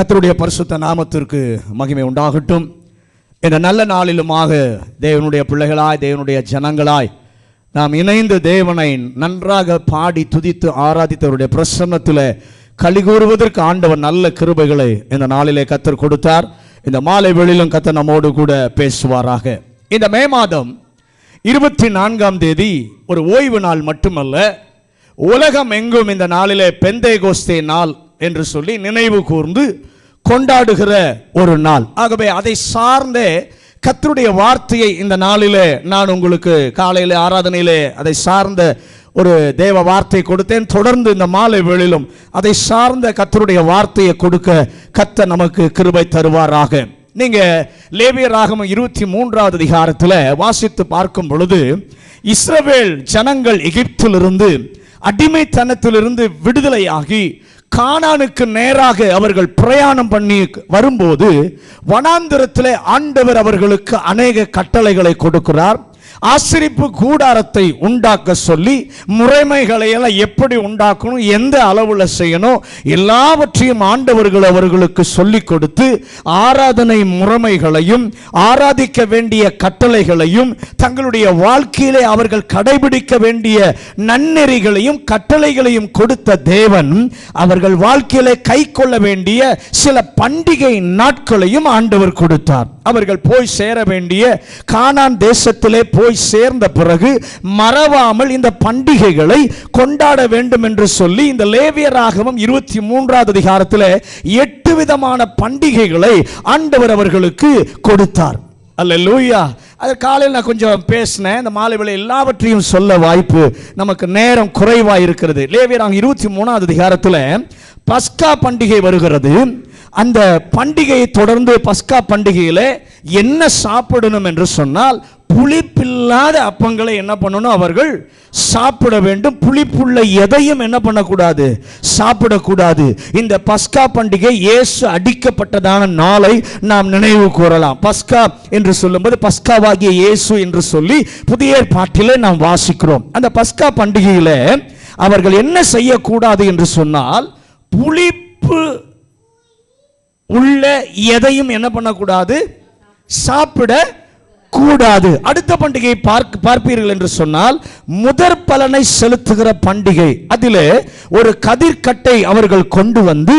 கர்த்தருடைய பரிசுத்த நாமத்திற்கு மகிமை உண்டாகட்டும். இந்த நல்ல நாளிலுமாக தேவனுடைய பிள்ளைகளாய், தேவனுடைய ஜனங்களாய் நாம் இணைந்து தேவனை நன்றாக பாடி துதித்து ஆராதித்தவருடைய பிரசன்னத்தில் களி கூறுவதற்கு ஆண்டவர் நல்ல கிருபைகளை இந்த நாளிலே கர்த்தர் கொடுத்தார். இந்த மாலை வேளையிலும் கர்த்தர் நம்மோடு கூட பேசுவாராக. இந்த மே மாதம் 24ஆம் தேதி ஒரு ஓய்வு நாள் மட்டுமல்ல, உலகம் எங்கும் இந்த நாளிலே பெந்தேகோஸ்தே நாள் என்று சொல்லி நினைவு கூர்ந்து கொண்டாடுகிற ஒரு நாள். ஆகவே அதை சார்ந்தே கர்த்தருடைய வார்த்தையை இந்த நாளிலே நான் உங்களுக்கு காலையிலே ஆராதனையிலே அதை சார்ந்த ஒரு தேவ வார்த்தை கொடுத்தேன். தொடர்ந்து இந்த மாலை வேளையிலும் அதை சார்ந்த கர்த்தருடைய வார்த்தையை கொடுக்க கர்த்தர் நமக்கு கிருபை தருவாராக. நீங்க லேவியராகமம் 23வது அதிகாரத்தில் வாசித்து பார்க்கும் பொழுது, இஸ்ரவேல் ஜனங்கள் எகிப்திலிருந்து அடிமைத்தனத்திலிருந்து விடுதலையாகி கானானுக்கு நேராக அவர்கள் பிரயாணம் பண்ணி வரும்போது வனாந்திரத்திலே ஆண்டவர் அவர்களுக்கு அநேக கட்டளைகளை கொடுக்கிறார். ஆசரிப்பு கூடாரத்தை உண்டாக்க சொல்லி முறைமைகளை எல்லாம் எப்படி உண்டாக்கணும், எந்த அளவுல செய்யணும், எல்லாவற்றையும் ஆண்டவர்கள் அவர்களுக்கு சொல்லிக் கொடுத்து ஆராதனை முறைமைகளையும் ஆராதிக்க வேண்டிய கட்டளைகளையும் தங்களுடைய வாழ்க்கையிலே அவர்கள் கடைபிடிக்க வேண்டிய நன்னெறிகளையும் கட்டளைகளையும் கொடுத்த தேவன் அவர்கள் வாழ்க்கையிலே கை கொள்ள வேண்டிய சில பண்டிகை நாட்களையும் ஆண்டவர் கொடுத்தார். அவர்கள் போய் சேர வேண்டிய கானான் தேசத்திலே போய் சேர்ந்த பிறகு மறவாமல் இந்த பண்டிகைகளை கொண்டாட வேண்டும் என்று சொல்லி இந்த லேவியராகமம் 23வது அதிகாரத்தில் 8 விதமான பண்டிகைகளை ஆண்டவர் அவர்களுக்கு கொடுத்தார். அல்லேலூயா. அது காலையில் நான் கொஞ்சம் பேசினேன். இந்த மாலை வேளை எல்லாவற்றையும் சொல்ல வாய்ப்பு நமக்கு நேரம் குறைவாக இருக்கிறது. லேவியராகமம் 23வது அதிகாரத்தில் பஸ்கா பண்டிகை வருகிறது. அந்த பண்டிகையை தொடர்ந்து பஸ்கா பண்டிகையில் என்ன சாப்பிடணும் என்று சொன்னால், புளிப்பில்லாத அப்பங்களை என்ன பண்ணணும், அவர்கள் சாப்பிட வேண்டும். புளிப்புள்ள எதையும் என்ன பண்ணக்கூடாது, சாப்பிடக்கூடாது. இந்த பஸ்கா பண்டிகை இயேசு அடிக்கப்பட்டதான நாளை நாம் நினைவு கூறலாம். பஸ்கா என்று சொல்லும்போது பஸ்காவாகிய இயேசு என்று சொல்லி புதிய ஏற்பாட்டிலே நாம் வாசிக்கிறோம். அந்த பஸ்கா பண்டிகையில் அவர்கள் என்ன செய்யக்கூடாது என்று சொன்னால், புளிப்பு உள்ள எதையும் என்ன பண்ணக்கூடாது, சாப்பிட கூடாது. அடுத்த பண்டிகை பார்ப்பீர்கள் என்று சொன்னால் முதற் பலனை செலுத்துகிற பண்டிகை. அதிலே ஒரு கதிர்கட்டை அவர்கள் கொண்டு வந்து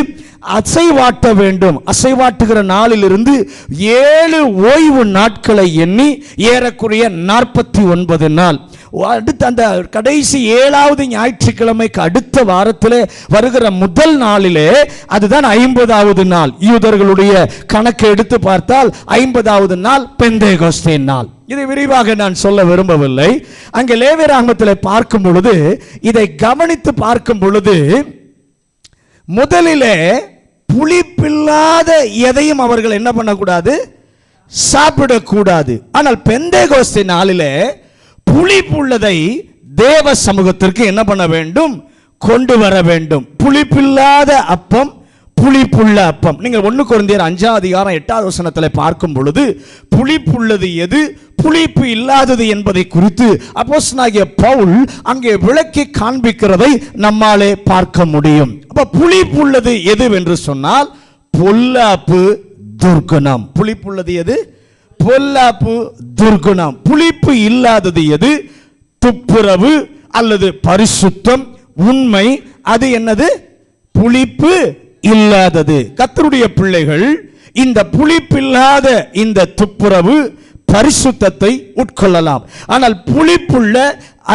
அசைவாட்ட வேண்டும். அசைவாட்டுகிற நாளிலிருந்து 7 ஓய்வு நாட்களை எண்ணி ஏறக்குறைய 49 நாள். அடுத்த அந்த கடைசி 7வது ஞாயிற்றுக்கிழமைக்கு அடுத்த வாரத்தில் வருகிற முதல் நாளிலே அதுதான் 50வது நாள். யூதர்களுடைய கணக்கை எடுத்து பார்த்தால் 50வது நாள் பெந்தேகோஸ்தே நாள். இதை விரிவாக நான் சொல்ல விரும்பவில்லை. அங்கே லேவியராகமத்தில் பார்க்கும் பொழுது, இதை கவனித்து பார்க்கும் பொழுது, முதலிலே புளிப்பில்லாத எதையும் அவர்கள் என்ன பண்ணக்கூடாது, சாப்பிடக்கூடாது. ஆனால் பெந்தேகோஸ்தே நாளிலே புளிப்புள்ளதை தேவ சமூகத்திற்கு என்ன பண்ண வேண்டும், கொண்டு வர வேண்டும். புளிப்பில்லாத அப்பம், புளிப்புள்ள அப்பம். நீங்கள் 1 கொரிந்தியர் 5வது அதிகாரம் 8வது வசனத்தில் பார்க்கும் பொழுது புளிப்புள்ளது எது, புளிப்பு இல்லாதது என்பதை குறித்து அப்போஸ்தலனாகிய பவுல் அங்கே விளக்கி காண்பிக்கிறதை நம்மாலே பார்க்க முடியும். அப்ப புளிப்புள்ளது எது என்று சொன்னால் பொல்லாப்பு, துர்க்குணம். புளிப்புள்ளது எது, பொல்லாப்பு, துர்க்குணம். புளிப்பு இல்லாதது எது, துப்புரவு அல்லது பரிசுத்தம், உண்மை. அது என்னது, புளிப்பு இல்லாதது. கர்த்தருடைய பிள்ளைகள் இந்த புளிப்பில்லாத இந்த துப்புரவு பரிசுத்தத்தை உட்கொள்ளலாம். ஆனால் புளிப்புள்ள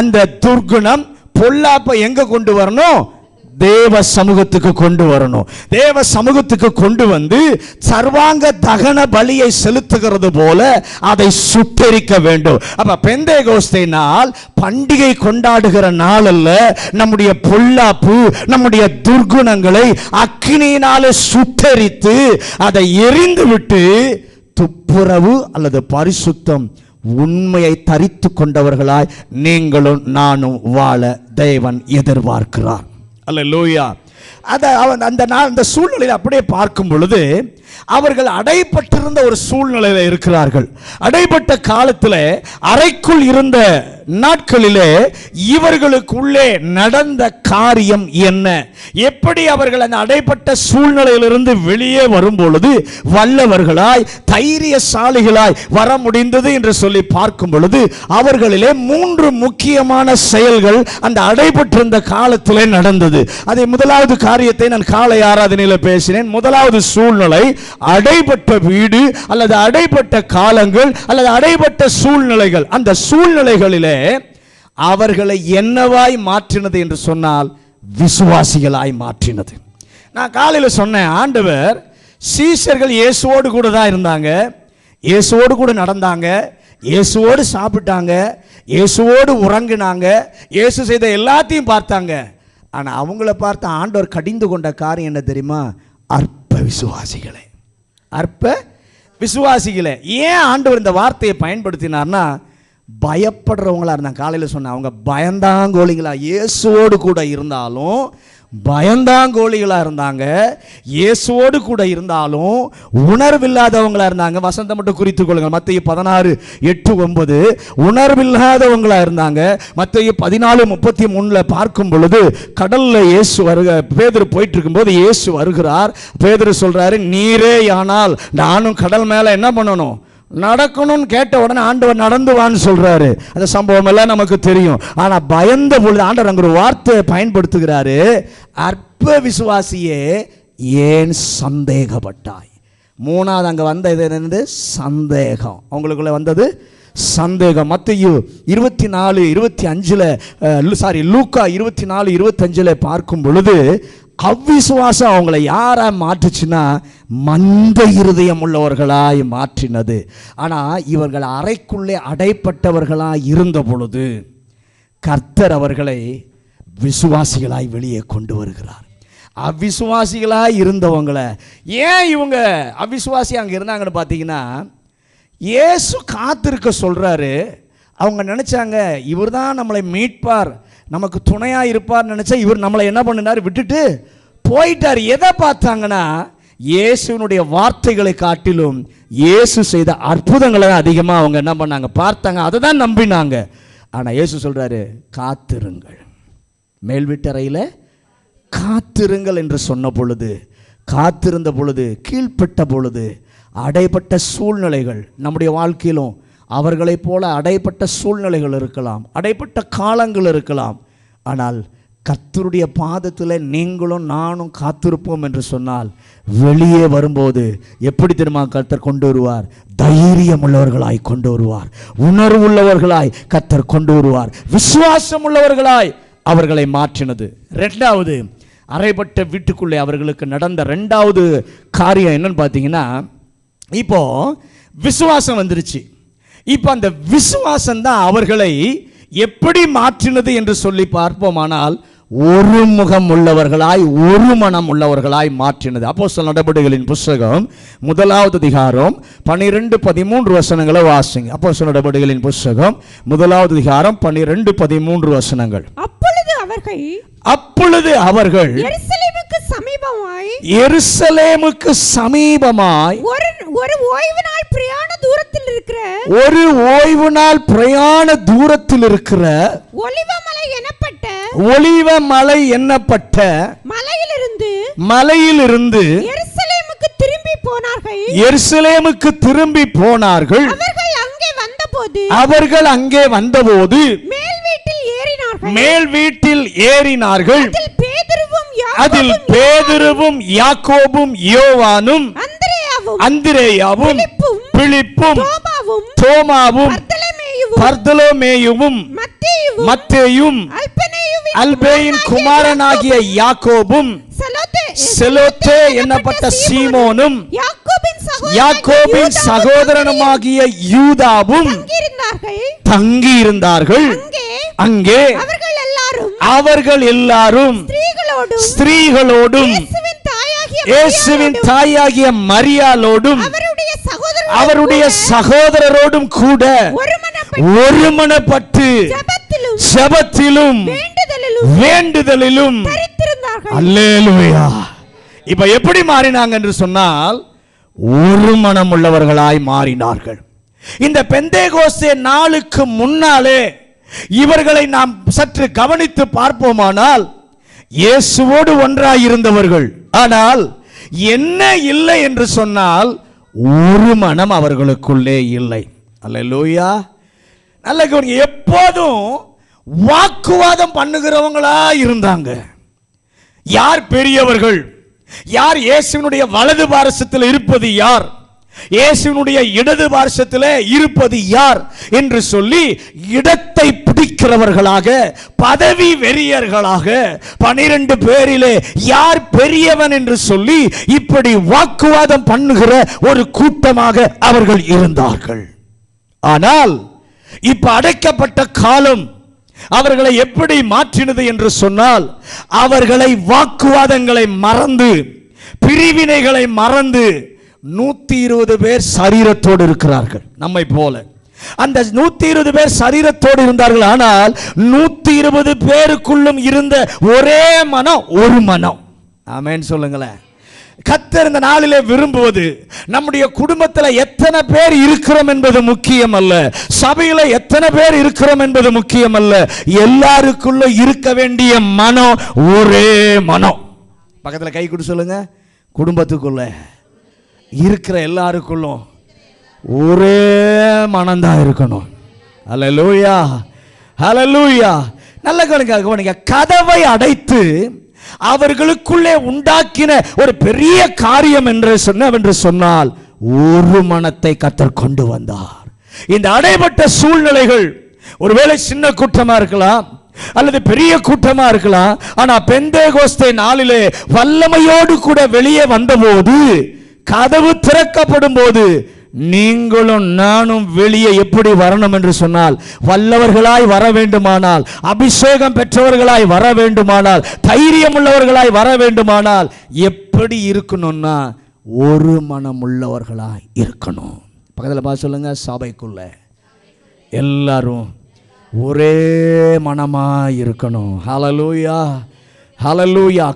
அந்த துர்க்குணம், பொல்லாப்பை எங்க கொண்டு வரணும், தேவ சமூகத்துக்கு கொண்டு வரணும். தேவ சமூகத்துக்கு கொண்டு வந்து சர்வாங்க தகன பலியை செலுத்துகிறது போல அதை சுட்டெரிக்க வேண்டும். அப்ப பெந்தேகோஸ்தே நாள் பண்டிகை கொண்டாடுகிற நாள் அல்ல. நம்முடைய பொல்லாப்பு, நம்முடைய துர்குணங்களை அக்கினியினாலே சுட்டெரித்து அதை எரிந்து விட்டு துப்புரவு அல்லது பரிசுத்தம், உண்மையை தரித்து கொண்டவர்களாய் நீங்களும் நானும் வாழ தேவன் எதிர்பார்க்கிறார். அல்லேலூயா. அந்த சூழ்நிலையில் அப்படியே பார்க்கும் பொழுது அவர்கள் அடைப்பட்டிருந்த ஒரு சூழ்நிலையில் இருக்கிறார்கள். அடைப்பட்ட காலத்தில் அறைக்குள் இருந்த நாட்களிலே இவர்களுக்குள்ளே நடந்த காரியம் என்ன, எப்படி அவர்கள் அந்த அடைப்பட்ட சூழ்நிலையிலிருந்து வெளியே வரும் பொழுது வல்லவர்களாய் தைரியசாலிகளாய் வர முடிந்தது என்று சொல்லி பார்க்கும் பொழுது அவர்களிலே 3 முக்கியமான செயல்கள் அந்த அடைபட்டிருந்த காலத்திலே நடந்தது. அதை முதலாவது காரியத்தை நான் காலை ஆராதனையில் பேசினேன். முதலாவது சூழ்நிலை அடைபட்ட வீடு அல்லது அடைபட்ட காலங்கள் அல்லது அடைபட்ட சூழ்நிலைகள். அந்த சூழ்நிலைகளிலே அவர்களை என்னவாய் மாற்றினது என்று சொன்னால் விசுவாசிகளாய் மாற்றினது. நான் காலையில் சொன்னேன், ஆண்டவர் சீஷர்கள் இயேசுவோடு கூட தான் இருந்தாங்க, இயேசுவோடு கூட நடந்தாங்க, இயேசுவோடு சாப்பிட்டாங்க, இயேசுவோடு உறங்கினாங்க, இயேசு செய்த எல்லாத்தையும் பார்த்தாங்க. ஆனால் அவங்கள பார்த்து ஆண்டவர் கடிந்து கொண்ட காரியம் என்ன தெரியுமா? அற்ப விசுவாசிகளே, அற்ப விசுவாசிகளே. ஏன் ஆண்டவர் இந்த வார்த்தையை பயன்படுத்தினார்னா, பயப்படுறவங்களா இருந்தாங்க. காலையில் சொன்ன அவங்க பயந்தாங்கோலிகளா, இயேசுவோடு கூட இருந்தாலும் பயந்தாங்கோலிகளா இருந்தாங்க, இயேசுவோடு கூட இருந்தாலும் உணர்வில்லாதவங்களா இருந்தாங்க. வசந்த மட்டும் குறித்துக் கொள்ளுங்கள். மத்தேயு 16:8-9 உணர்வில்லாதவங்களா இருந்தாங்க. மத்தேயு 14:33 பார்க்கும் பொழுது கடல்ல இயேசு பேதுரு போயிட்டு இருக்கும்போது இயேசு வருகிறார். பேதுரு சொல்றாரு, நீரே ஆனால் நானும் கடல் மேல என்ன பண்ணணும், நடக்கணும்னு கேட்ட உடனே ஆண்டவர் நடந்து வான்னு சொல்றாரு. அந்த சம்பவம் எல்லாம் நமக்கு தெரியும். ஆனா பயந்த பொழுது ஆண்டவர் அங்க ஒரு வார்த்தையை பயன்படுத்துகிறாரு, அற்ப விசுவாசியே ஏன் சந்தேகப்பட்டாய். மூணாவது அங்க வந்த இது என்னது? சந்தேகம். அவங்களுக்குள்ள வந்தது சந்தேகம். மத்தேயு 24:25 லூக்கா 24:25 பார்க்கும் பொழுது அவ்விசுவாசம் அவங்களை யாரா மாற்றுச்சுன்னா மந்த இருதயம் உள்ளவர்களாய் மாற்றினது. ஆனால் இவர்கள் அறைக்குள்ளே அடைப்பட்டவர்களாய் இருந்த பொழுது கர்த்தர் அவர்களை விசுவாசிகளாய் வெளியே கொண்டு வருகிறார். அவ்விசுவாசிகளாய் இருந்தவங்களை ஏன் இவங்க அவ்விசுவாசி அங்கே இருந்தாங்கன்னு பார்த்தீங்கன்னா, இயேசு காத்திருக்க சொல்கிறாரு. அவங்க நினச்சாங்க இவர் தான் நம்மளை மீட்பார், நமக்கு துணையாக இருப்பார் நினச்சா இவர் நம்மளை என்ன பண்ணினார், விட்டுட்டு போயிட்டார். எதை பார்த்தாங்கன்னா இயேசுனுடைய வார்த்தைகளை காட்டிலும் இயேசு செய்த அற்புதங்களை அதிகமாக அவங்க என்ன பண்ணாங்க, பார்த்தாங்க, அதை தான் நம்பினாங்க. ஆனால் இயேசு சொல்கிறாரு, காத்திருங்கள், மேல் வீட்டறையில் காத்திருங்கள் என்று சொன்ன பொழுது, காத்திருந்த பொழுது, கீழ்ப்பட்ட பொழுது, அடைப்பட்ட சூழ்நிலைகள் நம்முடைய வாழ்க்கையிலும் அவர்களைப் போல அடைப்பட்ட சூழ்நிலைகள் இருக்கலாம், அடைப்பட்ட காலங்கள் இருக்கலாம். ஆனால் கர்த்தருடைய பாதத்தில் நீங்களும் நானும் காத்திருப்போம் என்று சொன்னால் வெளியே வரும்போது எப்படி தெரியுமா கர்த்தர் கொண்டு வருவார்? தைரியம் உள்ளவர்களாய் கொண்டு வருவார், உணர்வு உள்ளவர்களாய் கர்த்தர் கொண்டு வருவார், விசுவாசம் உள்ளவர்களாய் அவர்களை மாற்றினது. ரெண்டாவது, அறைப்பட்ட வீட்டுக்குள்ளே அவர்களுக்கு நடந்த ரெண்டாவது காரியம் என்னன்னு பார்த்தீங்கன்னா, இப்போ விசுவாசம் வந்துருச்சு. இப்போ அந்த விசுவாசம் தான் அவர்களை எப்படி மாற்றினது என்று சொல்லி பார்ப்போமானால் ஒரு முகம் உள்ளவர்களாய் ஒரு மனம் உள்ளவர்களாய் மாற்றினது. அப்போஸ்தலர் நடபடிகளின் புஸ்தகம் 1வது அதிகாரம் 12-13 வசனங்களை வாசிங்க. அப்போஸ்தலர் நடபடிகளின் புஸ்தகம் 1வது அதிகாரம் 12-13 வசனங்கள். அப்பொழுது அவர்கள் எருசலேமுக்கு சமீபமாய் ஒரு ஓய்வு நாள் பிரயாண தூரத்தில் இருக்கிற ஒலிவமலை எண்ணப்பட்ட மலையிலிருந்து எருசலேமுக்கு திரும்பி போனார்கள். அவர்கள் அங்கே வந்தபோது மேல் வீட்டில் ஏறினார்கள். அதில் பேதுருவும் யாக்கோபும் யோவானும் அந்திரேயாவும் பிலிப்பும் தோமாவும் பர்தலோமேயுவும் மத்தேயும் அல்பேயின் குமாரனாகிய யாக்கோபும் செலோத்தே என்னப்பட்ட சீமோனும் யாக்கோபின் சகோதரனுமாகிய யூதாவும் தங்கியிருந்தார்கள். அங்கே அவர்கள் எல்லாரும் ஸ்திரீகளோடும் இயேசுவின் தாயாகிய மரியாளோடும் அவருடைய சகோதரரோடும் கூட ஒருமனப்பட்டு ஜெபத்திலும் வேண்டுதலிலும். அல்லேலூயா. இப்ப எப்படி மாறினாங்க என்று சொன்னால் ஒரு மனம் உள்ளவர்களாய் மாறினார்கள். இந்த பெந்தேகோஸ்தே நாளுக்கு முன்னாலே இவர்களை நாம் சற்று கவனித்து பார்ப்போமானால் இயேசுவோடு ஒன்றாய் இருந்தவர்கள், ஆனால் என்ன இல்லை என்று சொன்னால் ஒரு மனம் அவர்களுக்குள்ளே இல்லை. அல்லேலூயா. நல்ல கவனிங்க. எப்போதும் வாக்குவாதம் பண்ணுகிறவங்களா இருந்தாங்க. யார் பெரியவர்கள், யார் இயேசுவினுடைய வலது பாரசத்தில் இருப்பது யார், இயேசுவினுடைய இடது பாரசத்தில் இருப்பது யார் என்று சொல்லி இடத்தை பிடிக்கிறவர்களாக, பதவி வெறியர்களாக, 12 பேரிலே யார் பெரியவன் என்று சொல்லி இப்படி வாக்குவாதம் பண்ணுகிற ஒரு கூட்டமாக அவர்கள் இருந்தார்கள். ஆனால் இப்ப அடைக்கப்பட்ட காலம் அவர்களை எப்படி மாற்றினது என்று சொன்னால், அவர்களை வாக்குவாதங்களை மறந்து, பிரிவினைகளை மறந்து 120 பேர் சரீரத்தோடு இருக்கிறார்கள். நம்மை போல அந்த 120 பேர் சரீரத்தோடு இருந்தார்கள். ஆனால் 120 பேருக்குள்ளும் இருந்த ஒரே மனம், ஒரு மனம். ஆமென் சொல்லுங்களேன். கர்த்தர் இந்த நாளிலே விரும்புவது, நம்முடைய குடும்பத்தில் எத்தனை பேர் இருக்கிறோம் என்பது முக்கியம் அல்ல, சபையில் எத்தனை பேர் இருக்கிறோம் என்பது முக்கியம் அல்ல, எல்லாருக்குள்ள இருக்க வேண்டிய மனம் ஒரே மனம். பக்கத்தில் கை கொடு சொல்லுங்க. குடும்பத்துக்குள்ள இருக்கிற எல்லாருக்குள்ளும் ஒரே மனம்தான் இருக்கணும். ஹல்லேலூயா, ஹல்லேலூயா. நல்ல கவனிங்க. கதவை அடைத்து அவர்களுக்குள்ளே உண்டாக்கின ஒரு பெரிய காரியம் என்று சொன்னால் ஒரு மனத்தை கர்த்தர் கொண்டு வந்தார். இந்த அடைபட்ட சூழ்நிலைகள் ஒருவேளை சின்ன கூட்டமா இருக்கலாம் அல்லது பெரிய கூட்டமா இருக்கலாம். ஆனா பெந்தேகோஸ்தே நாளிலே வல்லமையோடு கூட வெளியே வந்தபோது, கதவு திறக்கப்படும் போது, நீங்களும் நானும் வெளியே எப்படி வரணும் என்று சொன்னால், வல்லவர்களாய் வர வேண்டுமானால், அபிஷேகம் பெற்றவர்களாய் வர வேண்டுமானால், தைரியம் உள்ளவர்களாய் வர வேண்டுமானால் எப்படி இருக்கணும்னா ஒரு மனம் உள்ளவர்களாய் இருக்கணும். பக்கத்தில் பார்த்து சொல்லுங்க. சபைக்குள்ள எல்லாரும் ஒரே மனமாய் இருக்கணும். ஹல்லேலூயா, ஹல்லேலூயா.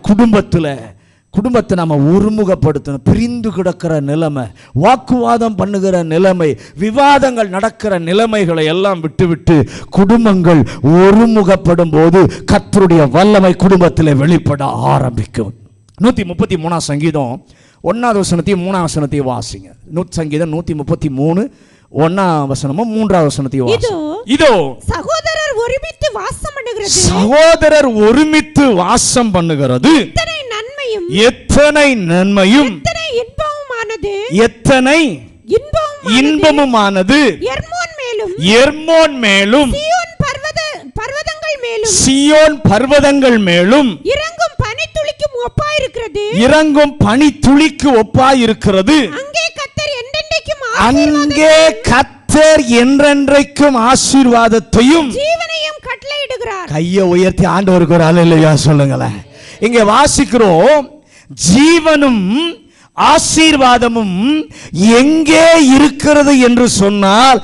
குடும்பத்தை நாம ஒருமுகப்படுத்தணும். பிரிந்து கிடக்கிற நிலைமை, வாக்குவாதம் பண்ணுகிற நிலைமை, விவாதங்கள் நடக்கிற நிலைமைகளை எல்லாம் விட்டுவிட்டு குடும்பங்கள் ஒருமுகப்படும் போது கர்த்தருடைய வல்லமை குடும்பத்தில் வெளிப்பட ஆரம்பிக்கும். 133 சங்கீதம் 1வது வசனத்தையும் 3வது வசனத்தையும் வாசிங்க. சங்கீதம் 133 1ஆம் வசனமும் 3வது வசனத்தையும் வாசிங்க. இதோ சகோதரர் ஒருமித்து வாசம் பண்ணுகிறது, சகோதரர் ஒருமித்து வாசம் பண்ணுகிறது, எத்தனை நன்மையும் எத்தனை இன்பமுமானது, எர்மோன் மேலும் சீயோன் பர்வதங்கள் மேலும் இறங்கும் பனித்துளிக்கு ஒப்பாயிருக்கிறது. அங்கே கர்த்தர் என்றென்றைக்கும் ஆசீர்வாதத்தையும் ஜீவனையும் கட்டளையிடுகிறார். கையை உயர்த்தி ஆண்டவருக்கு ஒரு அல்லேலூயா சொல்லுங்களேன். இங்கே வாசிக்கிறோம், ஜீவனும் ஆசீர்வாதமும் எங்கே இருக்கிறது என்று சொன்னால்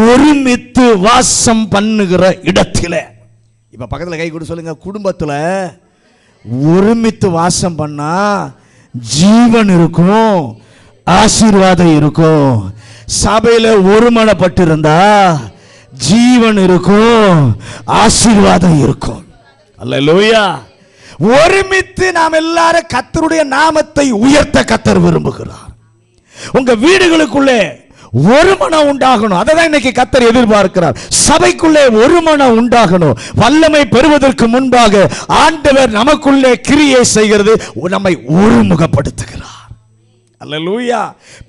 ஒருமித்து வாசம் பண்ணுகிற இடத்திலே. இப்ப பக்கத்தில் கை கொடு சொல்லுங்க. குடும்பத்தில் ஒருமித்து வாசம் பண்ணா ஜீவன் இருக்கும், ஆசீர்வாதம் இருக்கும். சபையில் ஒருமனப்பட்டு இருந்தா ஜீவன் இருக்கும், ஆசீர்வாதம் இருக்கும். அல்லேலூயா. ஒருமித்து நாம் எல்லாரும் கர்த்தருடைய நாமத்தை உயர்த்த கர்த்தர் விரும்புகிறார். உங்க வீடுகளுக்குள்ளே ஒரு மனம் உண்டாகணும். அதை தான் இன்னைக்கு கர்த்தர் எதிர்பார்க்கிறார். சபைக்குள்ளே ஒரு மனம் உண்டாகணும். வல்லமை பெறுவதற்கு முன்பாக ஆண்டவர் நமக்குள்ளே கிரியை செய்கிறது, நம்மை ஒருமுகப்படுத்துகிறார். அல்லேலூயா.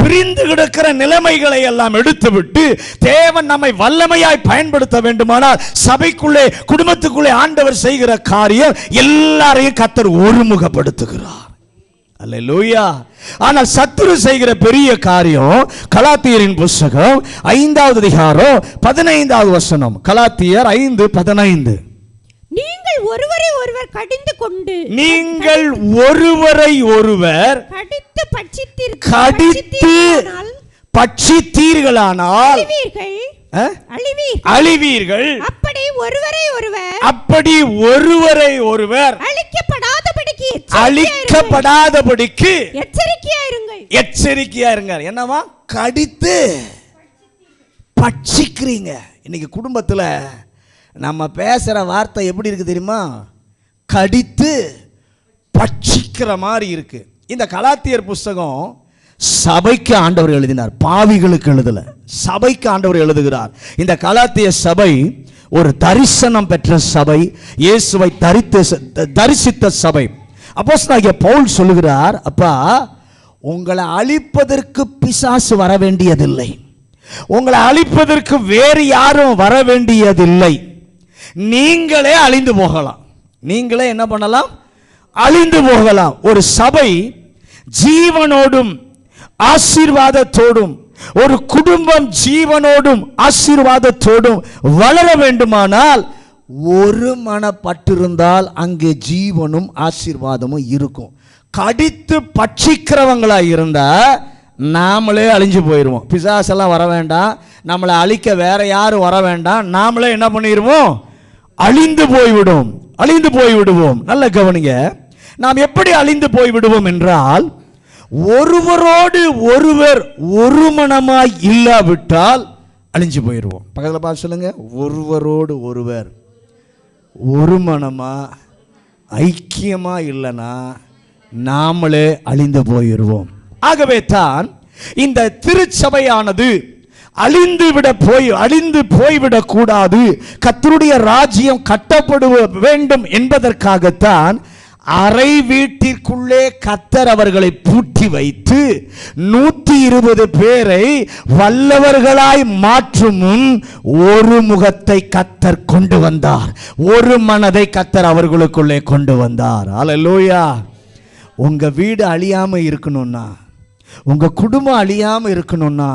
பிரிந்து கிடக்கிற நிலைமைகளை எல்லாம் எடுத்துவிட்டு தேவன் நம்மை வல்லமையாய் பயன்படுத்த வேண்டுமானால் சபைக்குள்ளே, குடும்பத்துக்குள்ளே ஆண்டவர் செய்கிற காரியம் எல்லாரையும் கர்த்தர் ஒருமுகப்படுத்துகிறார். அல்லேலூயா. ஆனால் சத்துரு செய்கிற பெரிய காரியம், கலாத்தியரின் புத்தகம் 5வது அதிகாரம் 15வது வசனம். கலாத்தியர் 5:15. நீங்கள் ஒருவரை ஒருவர் கடிந்து கொண்டு, நீங்கள் ஒருவரை ஒருவர் கடித்து பட்சித்தீர்களானால் அழிவீர்கள். அப்படி ஒருவரை ஒருவர் அழிக்கப்படாதபடிக்கு எச்சரிக்கையா இருங்க. என்னவா? கடித்து பட்சிக்கிறீங்க. இன்னைக்கு குடும்பத்தில் நம்ம பேசுகிற வார்த்தை எப்படி இருக்குது தெரியுமா? கடித்து பட்சிக்கிற மாதிரி இருக்கு. இந்த கலாத்தியர் புஸ்தகம் சபைக்கு ஆண்டவர் எழுதினார், பாவிகளுக்கு எழுதல. சபைக்கு ஆண்டவர் எழுதுகிறார். இந்த கலாத்திய சபை ஒரு தரிசனம் பெற்ற சபை, இயேசுவை தரிசித்த சபை. அப்போஸ்தலனாகிய பவுல் சொல்லுகிறார், அப்பா உங்களை அழிப்பதற்கு பிசாசு வர வேண்டியதில்லை, உங்களை அழிப்பதற்கு வேறு யாரும் வர வேண்டியதில்லை. நீங்களே அழிந்து போகலாம். நீங்களே என்ன பண்ணலாம்? அழிந்து போகலாம். ஒரு சபை ஜீவனோடும் ஆசீர்வாதத்தோடும், ஒரு குடும்பம் ஜீவனோடும் ஆசீர்வாதத்தோடும் வளர வேண்டுமானால் ஒரு மனப்பட்டிருந்தால் அங்கே ஜீவனும் ஆசீர்வாதமும் இருக்கும். கடித்து பட்சிக்கிறவங்களா இருந்தா நாமளே அழிஞ்சு போயிடுவோம். பிசாசெல்லாம் வர வேண்டாம், நம்மளை அழிக்க வேற யாரும் வர வேண்டாம், நாமளே என்ன பண்ணிடுவோம்? அழிந்து போய்விடுவோம். நல்ல கவனிங்க, நாம் எப்படி அழிந்து போய்விடுவோம் என்றால், ஒருவரோடு ஒருவர் ஒரு மனமாய் இல்லாவிட்டால் அழிஞ்சு போயிடுவோம். பக்கத்தில் பார்த்து சொல்லுங்க, ஒருவரோடு ஒருவர் ஒரு மனமா ஐக்கியமா இல்லைன்னா நாமளே அழிந்து போயிடுவோம். ஆகவே தான் இந்த திருச்சபையானது அழிந்து போய்விடக் கூடாது, கர்த்தருடைய ராஜ்யம் கட்டப்பட வேண்டும் என்பதற்காகத்தான் அறை வீட்டிற்குள்ளே கர்த்தர் அவர்களை பூட்டி வைத்து 120 பேரை வல்லவர்களாய் மாற்றும் முன் ஒரு முகத்தை கர்த்தர் கொண்டு வந்தார், ஒரு மனதை கர்த்தர் அவர்களுக்குள்ளே கொண்டு வந்தார். அல்லேலூயா. உங்க வீடு அழியாம இருக்கணும்னா, உங்க குடும்பம் அழியாம இருக்கணும்னா,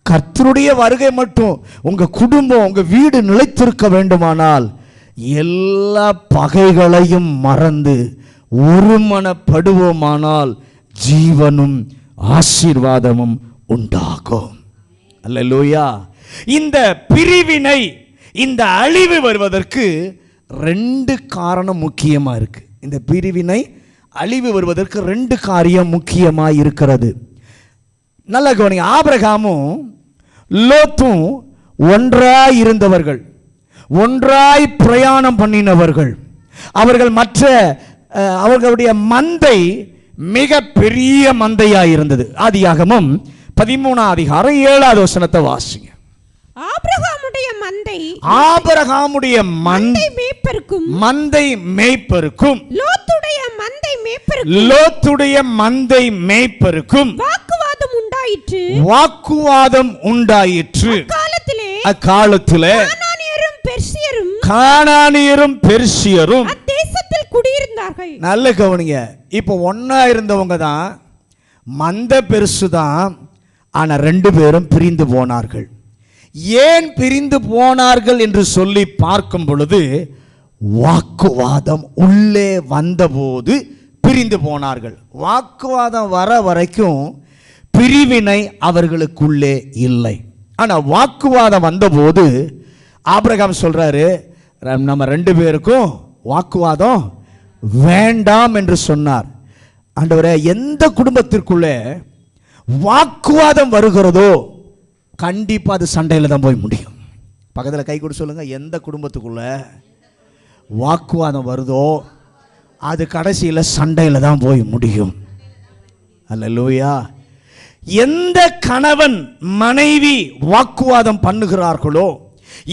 கர்த்தருடைய வருகை மட்டும் உங்க குடும்பம் உங்க வீடு நிலைத்திருக்க வேண்டுமானால் எல்லா பகைகளையும் மறந்து ஒருமனப்படுவோமானால் ஜீவனும் ஆசீர்வாதமும் உண்டாகும். அல்லேலூயா. இந்த பிரிவினை, இந்த அழிவு வருவதற்கு 2 காரணம் முக்கியமா இருக்கு. இந்த பிரிவினை அழிவு வருவதற்கு 2 காரியம் முக்கியமா இருக்கிறது. நல்ல கவனிங்க, ஆபிரகாமும் லோத்தும் ஒன்றாய் இருந்தவர்கள், ஒன்றாய் பிரயாணம் பண்ணினவர்கள். அவர்கள் அவர்களுடைய மந்தை மிக பெரிய மந்தையாய் இருந்தது. ஆதியாகமம் 13ஆம் அதிகாரம் 7வது வசனத்தை வாசிங்க. ஆபிரகாமுடைய மந்தை மேய்ப்பருக்கும் லோத்துடைய மந்தை மேய்ப்பருக்கும் வாக்குவாதம் உண்டாயிற்று. அக்காலத்திலே கானானியரும் பெர்சியரும் தேசத்தில் குடியிருந்தார்கள். நல்ல கவனிங்க, இப்போ ஒன்னா இருந்தவங்க தான், மந்த பெருசு தான், ஆனா 2 பேரும் பிரிந்து போனார்கள். ஏன் பிரிந்து போனார்கள் என்று சொல்லி பார்க்கும் பொழுது, வாக்குவாதம் உள்ளே வந்தபோது பிரிந்து போனார்கள். வாக்குவாதம் வர வரைக்கும் பிரிவினை அவர்களுக்குள்ளே இல்லை. ஆனா வாக்குவாதம் வந்தபோது ஆபிரகாம் சொல்றாரு, நம்ம 2 பேருக்கும் வாக்குவாதம் வேண்டாம் என்று சொன்னார். ஆண்டவரே, எந்த குடும்பத்திற்குள்ளே வாக்குவாதம் வருகிறதோ கண்டிப்பா அது சண்டையில தான் போய் முடியும். பக்கத்தில் கை கொடு சொல்லுங்க, எந்த குடும்பத்துக்குள்ள வாக்குவாதம் வருதோ அது கடைசியில் சண்டையில தான் போய் முடியும். அல்லேலூயா. எந்த கணவன் மனைவி வாக்குவாதம் பண்ணுகிறார்களோ,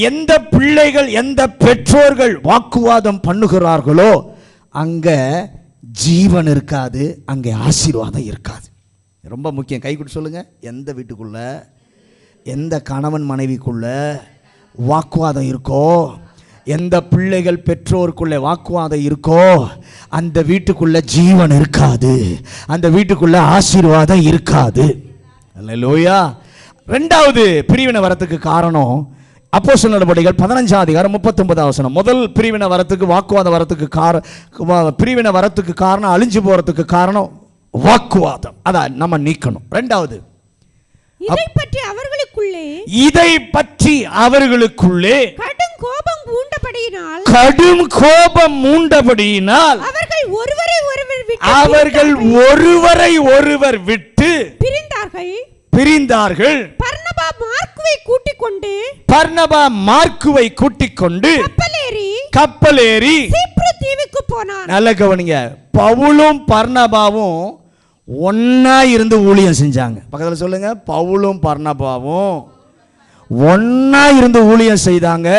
எந்த பிள்ளைகள் எந்த பெற்றோர்கள் வாக்குவாதம் பண்ணுகிறார்களோ அங்க ஜீவன் இருக்காது, அங்கே ஆசீர்வாதம் இருக்காது. ரொம்ப முக்கியம். கை கொடுத்து சொல்லுங்க, எந்த வீட்டுக்குள்ள எந்த கணவன் மனைவிக்குள்ள வாக்குவாதம் இருக்கோ, எந்த பிள்ளைகள் பெற்றோருக்குள்ள வாக்குவாதம் இருக்கோ அந்த வீட்டுக்குள்ள ஜீவன் இருக்காது, அந்த வீட்டுக்குள்ள ஆசீர்வாதம் இருக்காது. அல்லேலூயா. 2வது பிரிவினை வரத்துக்கு காரணம் அப்போஸ்தலர் நடவடிக்கைகள் 15ஆம் அதிகாரம் 39ஆம் வசனம். முதல் பிரிவினை வரத்துக்கு, வாக்குவாதம் வரத்துக்கு பிரிவினை வரத்துக்கு காரணம், அழிஞ்சு போறதுக்கு காரணம் வாக்குவாதம். அதான் நம்ம நீக்கணும். 2வது, இதை பற்றி அவர்களுக்குள்ளே கடும் கோபம் மூண்டபடியினால் அவர்கள் ஒருவரை ஒருவர் விட்டு பிரிந்தார்கள். பர்னபா மார்க்குவை கூட்டிக் கொண்டு கப்பல் ஏறி சீப்ரு தீவுக்கு போனான். நல்ல கவனிங்க, பவுலும் பர்னபாவும் ஒன்னா இருந்து ஊழியம் செஞ்சாங்க. பக்கத்தில் சொல்லுங்க, பவுலும் பர்னபாவும் ஒன்னா இருந்து ஊழியம் செய்தாங்க.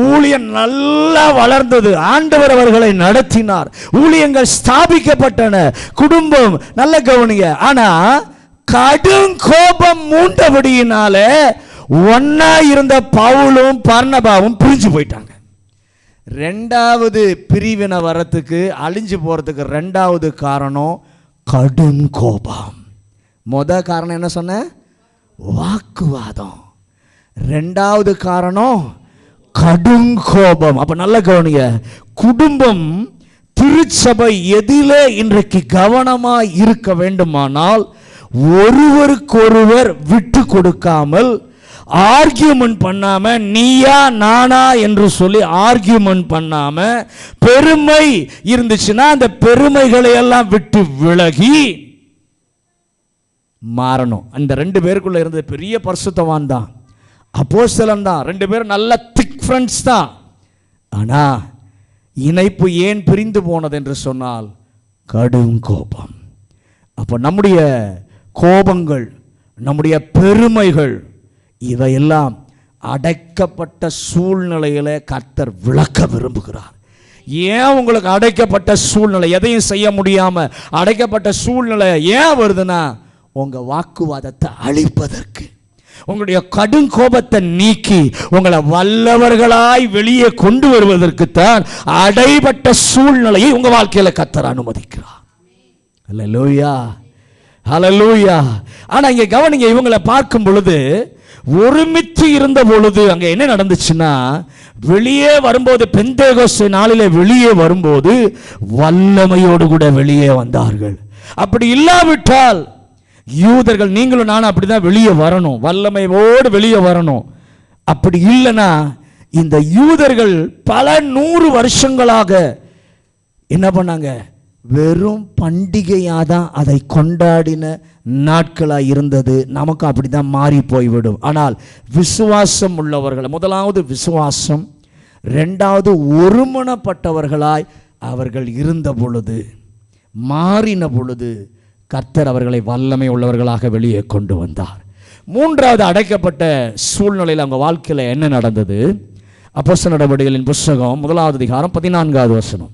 ஊழியம் நல்லா வளர்ந்தது. ஆண்டவர் அவர்களை நடத்தினார். ஊழியங்கள் ஸ்தாபிக்கப்பட்டன. குடும்பம் நல்ல கவனிங்க. ஆனா கடும் கோபம் மூண்டபடியினால ஒன்னா இருந்த பவுலும் பர்னபாவும் பிரிஞ்சு போயிட்டாங்க. ரெண்டாவது பிரிவினை வரத்துக்கு, அழிஞ்சு போறதுக்கு ரெண்டாவது காரணம் கடும் கோபம். முத காரணம் என்ன சொன்ன? வாக்குவாதம். ரெண்டாவது காரணம் கடும் கோபம். அப்ப நல்ல கவனிங்க, குடும்பம் திருச்சபை எதிலே இன்றைக்கு கவனமா இருக்க வேண்டுமானால் ஒருவருக்கொருவர் விட்டு கொடுக்காமல், ஆர்கியூமெண்ட் பண்ணாம, நீயா நானா என்று சொல்லி ஆர்கியூமெண்ட் பண்ணாம, பெருமை இருந்துச்சுன்னா அந்த பெருமைகளை எல்லாம் விட்டு விலகி மாறணும். அந்த ரெண்டு பேருக்குள்ள இருந்த பெரிய பரிசுத்தவான் தான், அப்போஸ்தலன் தான். ரெண்டு பேரும் நல்ல திக் ஃப்ரெண்ட்ஸ் தான். ஆனா இணைப்பு ஏன் பிரிந்து போனது என்று சொன்னால் கடும் கோபம். அப்போ நம்முடைய கோபங்கள், நம்முடைய பெருமைகள், இவையெல்லாம் அடைக்கப்பட்ட சூழ்நிலையில கர்த்தர் விளக்க விரும்புகிறார். ஏன் உங்களுக்கு அடைக்கப்பட்ட சூழ்நிலை, எதையும் செய்ய முடியாம அடைக்கப்பட்ட சூழ்நிலை ஏன் வருதுன்னா, உங்க வாக்குவாதத்தை அழிப்பதற்கு, உங்களுடைய கடும் கோபத்தை நீக்கி உங்களை வல்லவர்களாய் வெளியே கொண்டு வருவதற்குத்தான் அடைபட்ட சூழ்நிலையை உங்க வாழ்க்கையில கர்த்தர் அனுமதிக்கிறார். அல்லேலூயா, ஹல்லேலூயா. ஆனா இங்க கவனிங்க, இவங்களை பார்க்கும் பொழுது ஒருமித்து இருந்த பொழுது அங்க என்ன நடந்துச்சுன்னா, வெளியே வரும்போது, பெந்தேகோஸ்தே நாளிலே வெளியே வரும்போது வல்லமையோடு கூட வெளியே வந்தார்கள். அப்படி இல்லாவிட்டால் யூதர்கள், நீங்களும் நானும் அப்படிதான் வெளியே வரணும், வல்லமையோடு வெளியே வரணும். அப்படி இல்லைன்னா இந்த யூதர்கள் பல 100 வருஷங்களாக என்ன பண்ணாங்க? வெறும் பண்டிகையாக தான் அதை கொண்டாடின நாட்களாக இருந்தது. நமக்கு அப்படி தான் மாறி போய்விடும். ஆனால் விசுவாசம் உள்ளவர்கள், முதலாவது விசுவாசம், ரெண்டாவது ஒருமனப்பட்டவர்களாய் அவர்கள் இருந்த பொழுது, மாறின பொழுது கர்த்தர் அவர்களை வல்லமை உள்ளவர்களாக வெளியே கொண்டு வந்தார். மூன்றாவது அடைக்கப்பட்ட சூழ்நிலையில் அவங்க வாழ்க்கையில் என்ன நடந்தது? அப்போஸ்தலர் நடவடிக்கைகளின் புத்தகம் 1வது அதிகாரம் 14வது வசனம்.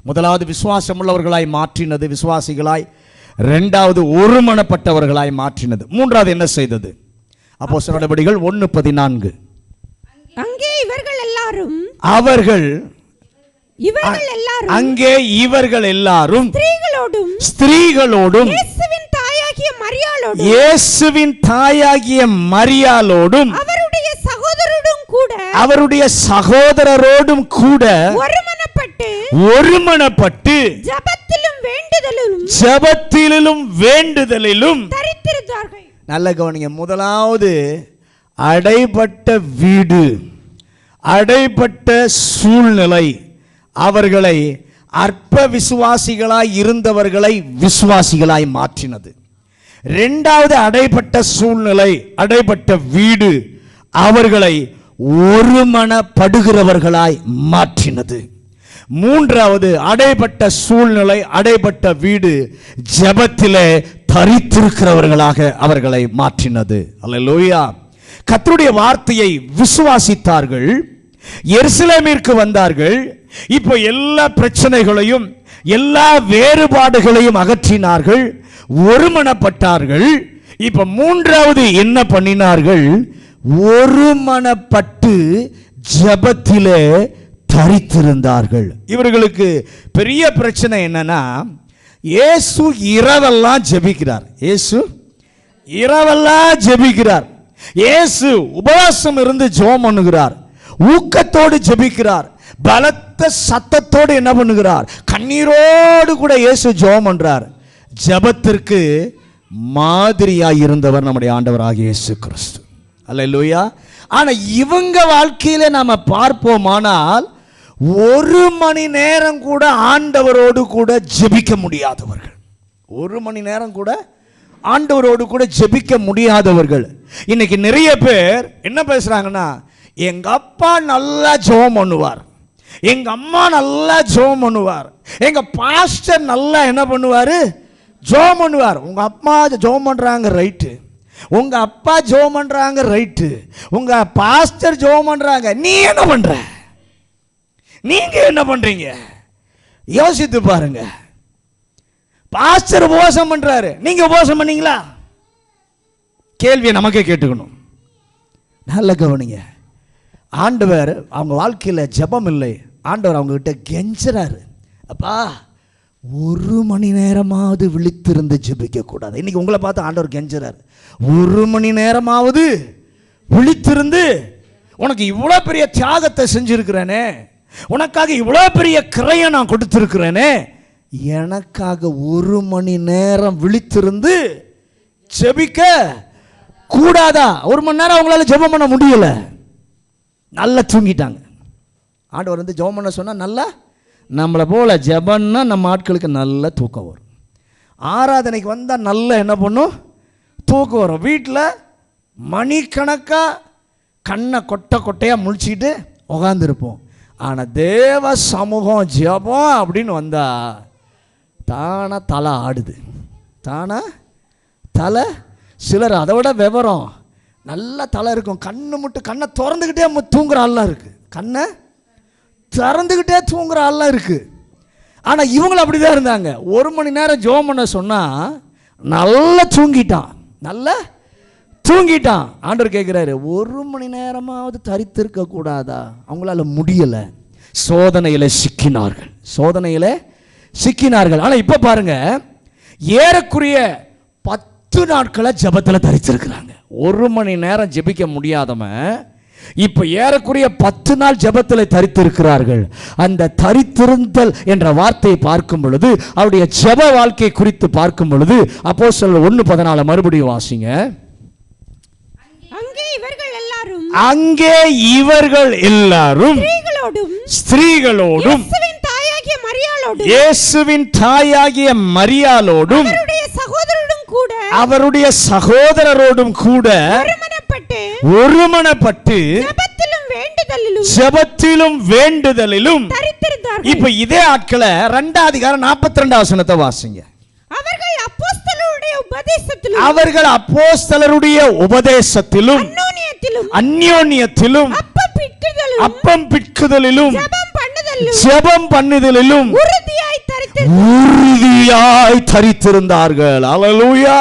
முதலாவது விசுவாசம் உள்ளவர்களாய் மாற்றினது, விசுவாசிகளாய். இரண்டாவது ஒருமனப்பட்டவர்களாய் மாற்றினது. மூன்றாவது என்ன செய்தது? அப்போஸ்தலர் நடவடிக்கைகள் 1:14. அங்கே இவர்கள் எல்லாரும் அங்கே இவர்கள் எல்லாரும் ஸ்திரீகளோடும் இயேசுவின் தாயாகிய மரியாளோடும் அவருடைய சகோதரரோடும் கூட ஒருமனப்பட்டு ஜெபத்திலும் வேண்டுதலிலும் தரித்திருந்தார்கள். நல்ல கவனிங்க, முதலாவது அடைபட்ட வீடு, அடைபட்ட சூழ்நிலை அவர்களை அற்ப விசுவாசிகளாய் இருந்தவர்களை விசுவாசிகளாய் மாற்றினது. இரண்டாவது அடைபட்ட சூழ்நிலை, அடைபட்ட வீடு அவர்களை ஒருமனப்படுகிறவர்களாய் மாற்றினது. மூன்றாவது அடைபட்ட சூழ்நிலை, அடைபட்ட வீடு ஜெபத்திலே தரித்திருக்கிறவர்களாக அவர்களை மாற்றினது. அல்லேலூயா. கர்த்தருடைய வார்த்தையை விசுவாசித்தார்கள், எருசலேமிற்கு வந்தார்கள். இப்போ எல்லா பிரச்சனைகளையும் எல்லா வேறுபாடுகளையும் அகற்றினார்கள், ஒருமனப்பட்டார்கள். இப்ப மூன்றாவது என்ன பண்ணினார்கள்? ஒருமனப்பட்டு ஜெபத்திலே தரித்திருந்தார்கள். இவர்களுக்கு பெரிய பிரச்சனை என்னன்னா, இயேசு இரவெல்லாம் ஜெபிக்கிறார். இயேசு இரவெல்லாம் ஜெபிக்கிறார். இயேசு உபவாசம் இருந்து ஜெபம் பண்ணுகிறார், ஊக்கத்தோடு ஜெபிக்கிறார், பலத்த சத்தத்தோடு என்ன பண்ணுகிறார்? கண்ணீரோடு கூட இயேசு ஜெபம் பண்றார். ஜெபத்திற்கு மாதிரியாய் இருந்தவர் நம்முடைய ஆண்டவராகிய இயேசு கிறிஸ்து. அல்லேலூயா. ஆனா இவங்க வாழ்க்கையில நாம பார்ப்போமானால் 1 மணி நேரம் கூட ஆண்டவரோடு கூட ஜெபிக்க முடியாதவர்கள், 1 மணி நேரம் கூட ஆண்டவரோடு கூட ஜெபிக்க முடியாதவர்கள். இன்னைக்கு நிறைய பேர் என்ன பேசுறாங்கன்னா, எங்க அப்பா நல்லா ஜெபம் பண்ணுவார், எங்க அம்மா நல்லா ஜெபம் பண்ணுவார், எங்க பாஸ்டர் நல்லா என்ன பண்ணுவார், ஜெபம் பண்ணுவார். உங்க அம்மா ஜெபம் பண்றாங்க ரைட்டு, உங்க அப்பா ஜெபம் பண்றாங்க ரைட்டு, உங்க பாஸ்டர் ஜெபம் பண்றாங்க, நீ என்ன பண்ற, நீங்க என்ன பண்றீங்க? யோசித்து பாருங்க. பாஸ்டர் உபவாசம் பண்றாரு, நீங்க உபவாசம் பண்ணீங்களா? கேள்வியை நமக்கே கேட்டுக்கணும். நல்ல கவனிங்க. ஆண்டவர் அவங்க வாழ்க்கையில் ஜெபம் இல்லை, ஆண்டவர் அவங்க கிட்ட கெஞ்சுறாரு, அப்பா 1 மணி நேரமாவது விழித்திருந்து ஜெபிக்க கூடாது. இன்னைக்கு உங்களை பார்த்து ஆண்டவர் கெஞ்சுறாரு, 1 மணி நேரமாவது விழித்திருந்து, உனக்கு இவ்வளோ பெரிய தியாகத்தை செஞ்சிருக்கிறேனே, உனக்காக இவ்வளோ பெரிய கிரையை நான் கொடுத்துருக்கிறேனே, எனக்காக 1 மணி நேரம் விழித்திருந்து ஜெபிக்க கூடாதா? 1 மணி நேரம் அவங்களால ஜெபம் பண்ண முடியல, நல்லா தூங்கிட்டாங்க. ஆண்டவர் வந்து ஜெபம் பண்ண சொன்னால் நல்லா, நம்மளை போல ஜெபம்னா நம்ம ஆட்களுக்கு நல்ல தூக்கம் வரும். ஆராதனைக்கு வந்தால் நல்லா என்ன பண்ணும், தூக்கம் வரும். வீட்டில் மணிக்கணக்காக கண்ணை கொட்டையாக முழிச்சிக்கிட்டு உட்காந்துருப்போம். ஆனால் தேவ சமூகம் ஜெபம் அப்படின்னு வந்தால் தானா தலை ஆடுது, தானா தலை. சிலர் அதை விட விவரம், நல்ல தலை இருக்கும், கண்ணை திறந்துக்கிட்டே தூங்குற ஆள்லாம் இருக்குது, கண்ணை திறந்துக்கிட்டே தூங்குற ஆள்லாம் இருக்குது. ஆனால் இவங்களும் அப்படி தான் இருந்தாங்க. 1 மணி நேரம் ஜெபம் பண்ண சொன்னால் நல்லா தூங்கிட்டான், நல்லா தூங்கிட்டான். ஆண்டவர் கேட்குறாரு, 1 மணி நேரமாவது தரித்திருக்க கூடாதா? அவங்களால முடியலை, சோதனையில் சிக்கினார்கள், சோதனையில் சிக்கினார்கள். ஆனால் இப்போ பாருங்க, ஏறக்குறைய 10 நாட்களை ஜெபத்தில் தரித்திருக்கிறாங்க. 1 மணி நேரம் ஜெபிக்க முடியாதவன் இப்போ ஏறக்குறைய 10 நாள் ஜெபத்தில் தரித்திருக்கிறார்கள். அந்த தரித்திருந்தல் என்ற வார்த்தையை பார்க்கும் பொழுது, அவருடைய ஜெப வாழ்க்கை குறித்து பார்க்கும் பொழுது, அப்போஸ்தலர் 1:14 மறுபடியும் வாசிங்க. அங்கே இவர்கள் எல்லாரும் ஸ்திரீகளோடும் இயேசுவின் தாயாகிய மரியாளோடும் அவருடைய சகோதரரோடும் கூட ஒருமனப்பட்டு ஜெபத்திலும் வேண்டுதலிலும். இப்ப இதே ஆட்களை 2 அதிகாரம் 42 வசனத்தை வாசிங்க. அவர்கள் அப்போஸ்தலருடைய உபதேசத்திலும் அந்யோன்யத்திலும் அப்பம் பிட்குதலிலும் ஜெபம் பண்ணுதலிலும் உறுதியாய் தரித்திருந்தார்கள். அல்லேலூயா.